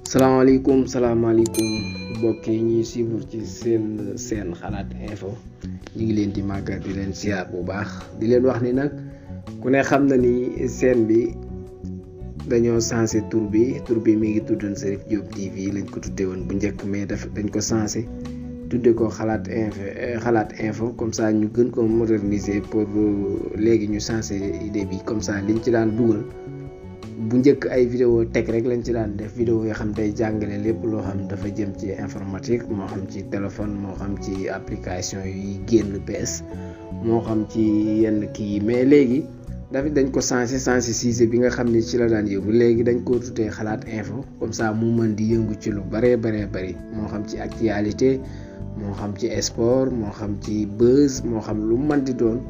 salaamaaleykum mbokk yi ñuy suivre ci seen xalaat info ñu ngi leen di màggal di leen siyaar bu baax di leen wax ni nag ku ne xam na ni seen bi dañoo changé tur bi mi ngi tuddoon Cherif Diop TV lañ ko tuddee woon bu njëkk mais dañ ko changé tudde ko xalaat info comme ça ñu gën ko moderniser pour léegi ñu changé idée bi comme ça liñ ci daan dugal bu njëkk ay vidéo teg rek lañ ci daan def vidéo yoo xam tey jàngale lépp loo xam dafa jëm ci informatique moo xam ci téléphone moo xam ci application yi génn bees moo xam ci yenn kii yi mais léegi dañ ko changé sujet bi nga xam ni ci la daan yëngu léegi dañ ko tuddee xalaat info comme ça mu mën di yëngu ci lu bëree bëri moo xam ci actualité moo xam ci sport moo xam ci buzz moo xam lu mën di doon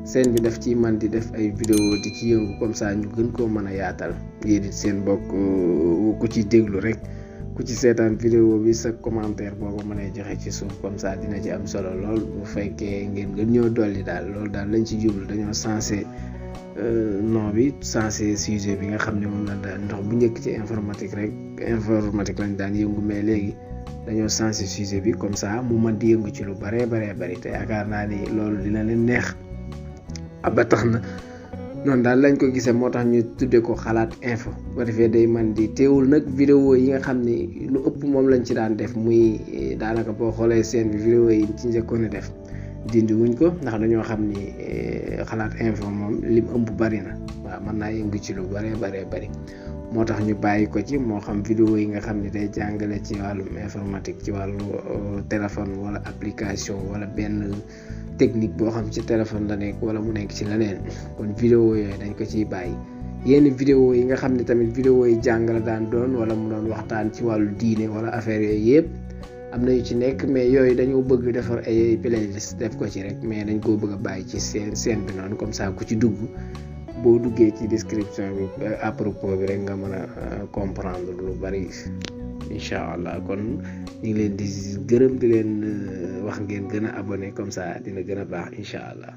seen bi daf ci man di def ay vidéo di ci yëngu comme ça ñu gën koo mën a yaatal yéen it seen bokk ku ci déglu rek ku ci seetaan vidéo bi sa commentaire boo ko mënee joxe ci suuf comme ça dina ci am solo lool bu fekkee ngeen gën ñoo dolli daal loolu daal lañ ci jublu dañoo sensé nom bi sensé sujet bi nga xam ne moom la daal ndax bu njëkk ci informatique lañ daan yëngu mais léegi dañoo sensé sujet bi comme ça mu mën di yëngu ci lu bëree bëri te yaakaar naa ni loolu dina leen neex ba tax na noonu daal lañ ko gisee moo tax ñu tuddee ko xalaat info bu defee day man di teewul nag vidéo yi nga xam ni lu ëpp moom lañ ci daan def muy daanaka boo xoolee seen vidéo yi ci njëkkoon a def dindi wuñ ko ndax dañoo xam ni xalaat info moom lim ëmb bari na waaw mën naa yëngu ci lu bari moo tax ñu bàyyi ko ci moo xam vidéo yi nga xam ni day jàngale ci wàllum informatique ci wàllu téléphone wala application wala benn technique boo xam ci téléphone la nekk wala mu nekk ci leneen kon vidéo yooyu dañ ko ciy bàyyi yenn vidéo yi nga xam ne tamit vidéo yi jàngale daan doon wala mu doon waxtaan ci wàllu diine wala affaire yooyu yëpp am na yu ci nekk mais yooyu dañoo bëgg defar ay playlist def ko ci rek mais dañ koo bëgg a bàyyi ci seen bi noonu comme ça ku ci dugg boo duggee ci description bi à propos bi rek nga mën a comprendre lu bari incha allah kon ñu ngi leen di gërëm di leen wax ngeen gën a abonné comme ça dina gën a baax incha allah.